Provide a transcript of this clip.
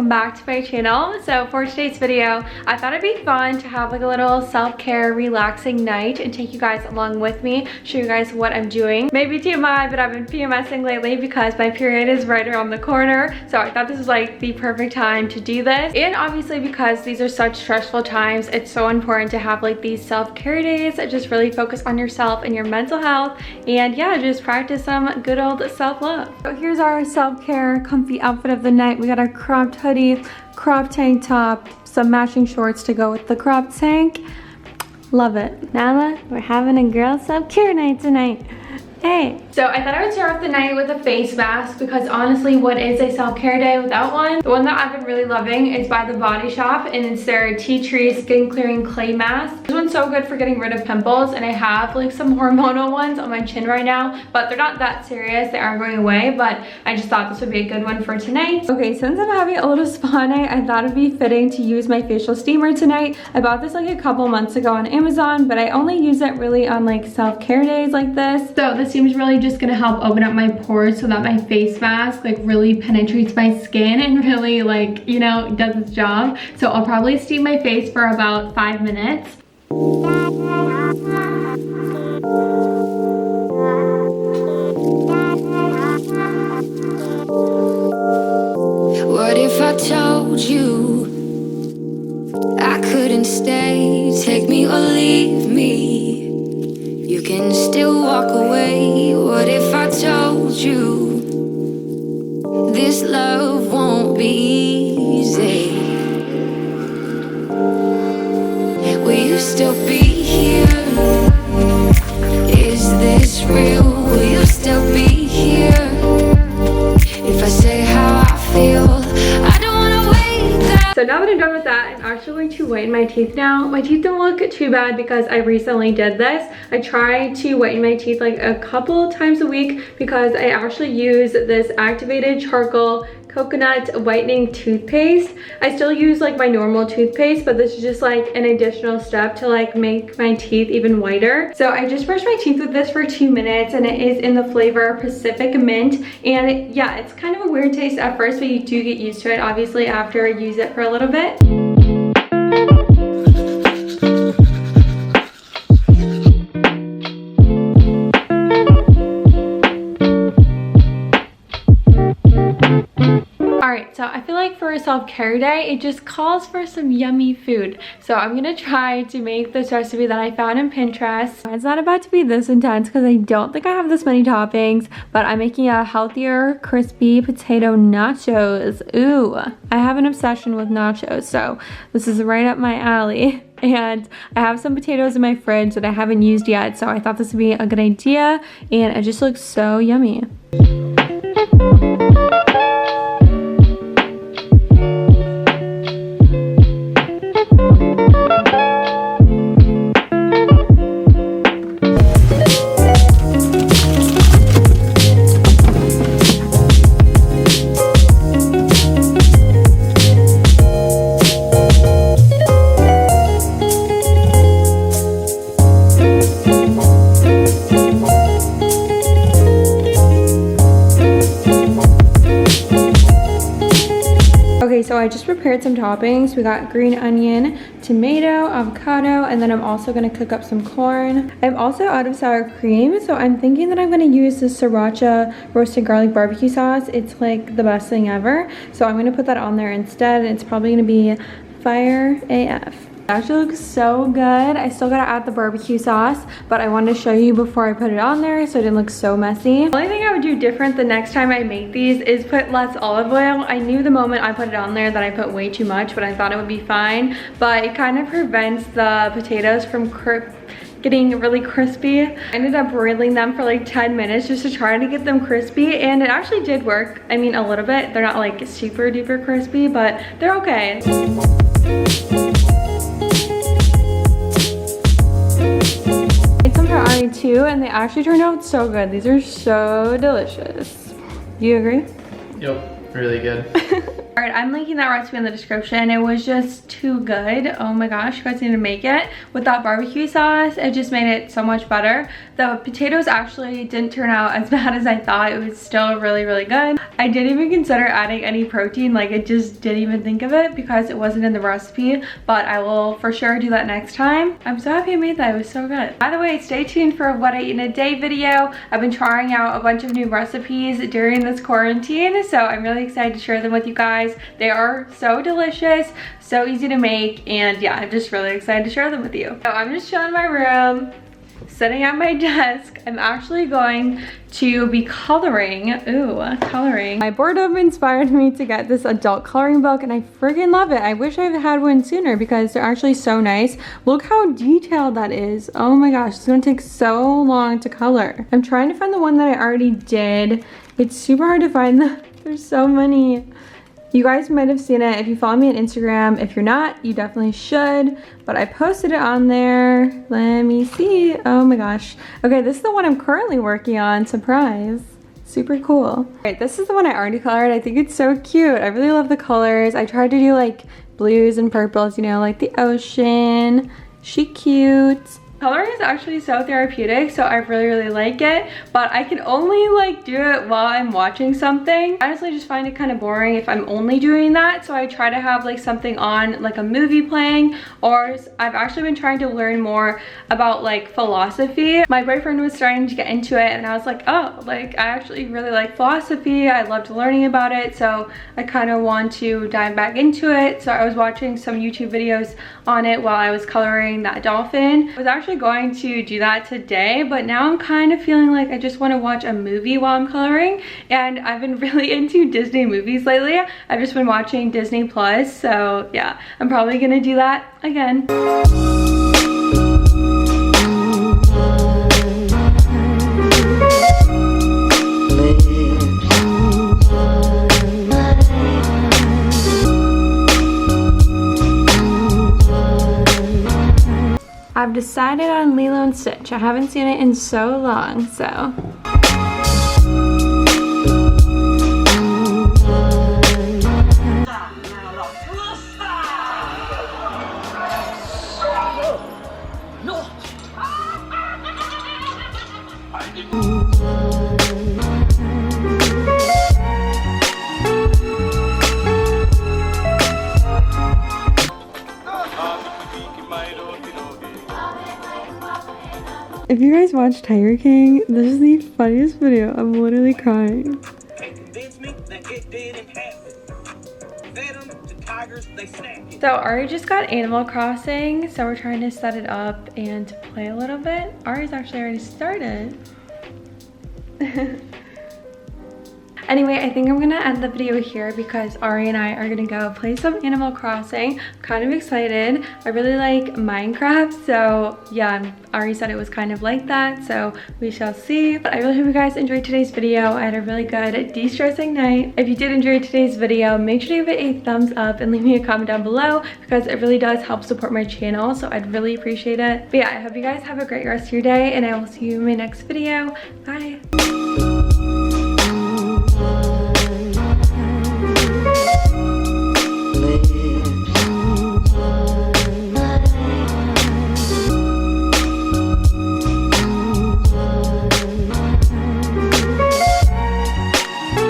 welcome back to my channel. So for today's video, I thought it'd be fun to have like a little self-care relaxing night and take you guys along with me, show you guys what I'm doing. Maybe TMI, but I've been PMSing lately because my period is right around the corner. So I thought this was like the perfect time to do this. And obviously because these are such stressful times, it's so important to have like these self-care days that just really focus on yourself and your mental health. And yeah, just practice some good old self-love. So here's our self-care comfy outfit of the night. We got our cropped hoodie, cropped tank top, some matching shorts to go with the cropped tank. Love it. Nala, we're having a girl self-care night tonight. Hey. So I thought I would start off the night with a face mask because honestly, what is a self-care day without one? The one that I've been really loving is by The Body Shop and it's their Tea Tree Skin Clearing Clay Mask. This one's so good for getting rid of pimples and I have like some hormonal ones on my chin right now, but they're not that serious. They aren't going away, but I just thought this would be a good one for tonight. Okay, since I'm having a little spa night, I thought it'd be fitting to use my facial steamer tonight. I bought this like a couple months ago on Amazon, but I only use it really on like self-care days like this. So this seems really just gonna help open up my pores so that my face mask like really penetrates my skin and really like, you know, does its job. So I'll probably steam my face for about 5 minutes. What if I told you I couldn't stay? Take me or leave me. You can still walk away. What if I told you this love won't be easy? Will you still be here? Is this real? Will you still be here? If I say how I feel, I don't wanna wait that. So now that I'm done with that, I'm actually going to whiten my teeth now. My teeth don't look too bad because I recently did this. I try to whiten my teeth like a couple times a week because I actually use this activated charcoal coconut whitening toothpaste. I still use like my normal toothpaste, but this is just like an additional step to like make my teeth even whiter. So I just brushed my teeth with this for 2 minutes and it is in the flavor Pacific Mint. And yeah, it's kind of a weird taste at first, but you do get used to it obviously after I use it for a little bit. So I feel like for a self-care day, it just calls for some yummy food. So I'm gonna try to make this recipe that I found in Pinterest. It's not about to be this intense because I don't think I have this many toppings, but I'm making a healthier, crispy potato nachos. Ooh, I have an obsession with nachos, so this is right up my alley. And I have some potatoes in my fridge that I haven't used yet, so I thought this would be a good idea, and it just looks so yummy. So I just prepared some toppings. We got green onion, tomato, avocado, and then I'm also gonna cook up some corn. I'm also out of sour cream, so I'm thinking that I'm gonna use the sriracha roasted garlic barbecue sauce. It's like the best thing ever. So I'm gonna put that on there instead, and it's probably gonna be fire AF. It actually looks so good. I still gotta add the barbecue sauce, but I wanted to show you before I put it on there so it didn't look so messy. The only thing I would do different the next time I make these is put less olive oil. I knew the moment I put it on there that I put way too much, but I thought it would be fine. But it kind of prevents the potatoes from getting really crispy. I ended up broiling them for like 10 minutes just to try to get them crispy, and it actually did work. I mean, a little bit. They're not like super duper crispy, but they're okay. Ari too, and they actually turned out so good. These are so delicious. Do you agree? Yep, really good. All right, I'm linking that recipe in the description. It was just too good. Oh my gosh, you guys need to make it with that barbecue sauce. It just made it so much better. The potatoes actually didn't turn out as bad as I thought. It was still really, really good. I didn't even consider adding any protein. Like, I just didn't even think of it because it wasn't in the recipe, but I will for sure do that next time. I'm so happy I made that. It was so good. By the way, stay tuned for what I eat in a day video. I've been trying out a bunch of new recipes during this quarantine, so I'm really excited to share them with you guys. They are so delicious, so easy to make, and yeah, I'm just really excited to share them with you. So I'm just chilling in my room, sitting at my desk. I'm actually going to be coloring. Ooh, coloring. My boredom inspired me to get this adult coloring book, and I freaking love it. I wish I had one sooner because they're actually so nice. Look how detailed that is. Oh my gosh, it's gonna take so long to color. I'm trying to find the one that I already did. It's super hard to find them. There's so many. You guys might have seen it if you follow me on Instagram. If you're not, you definitely should. But I posted it on there. Let me see. Oh my gosh. Okay, this is the one I'm currently working on. Surprise. Super cool. All right, this is the one I already colored. I think it's so cute. I really love the colors. I tried to do like blues and purples, you know, like the ocean. She cute. Coloring is actually so therapeutic, so I really, really like it, but I can only like do it while I'm watching something. I honestly just find it kind of boring if I'm only doing that, so I try to have like something on, like a movie playing, or I've actually been trying to learn more about like philosophy. My boyfriend was starting to get into it, and I was like, oh, like I actually really like philosophy. I loved learning about it, so I kind of want to dive back into it. So I was watching some YouTube videos on it while I was coloring that dolphin. I was actually going to do that today, but now I'm kind of feeling like I just want to watch a movie while I'm coloring, and I've been really into Disney movies lately. I've just been watching Disney Plus, so yeah, I'm probably gonna do that again. I've decided on Lilo and Stitch. I haven't seen it in so long, so. If you guys watch Tiger King, this is the funniest video. I'm literally crying. So Ari just got Animal Crossing, so we're trying to set it up and play a little bit. Ari's actually already started. Anyway, I think I'm gonna end the video here because Ari and I are gonna go play some Animal Crossing. I'm kind of excited. I really like Minecraft, so yeah, Ari said it was kind of like that, so we shall see. But I really hope you guys enjoyed today's video. I had a really good de-stressing night. If you did enjoy today's video, make sure to give it a thumbs up and leave me a comment down below because it really does help support my channel, so I'd really appreciate it. But yeah, I hope you guys have a great rest of your day, and I will see you in my next video. Bye!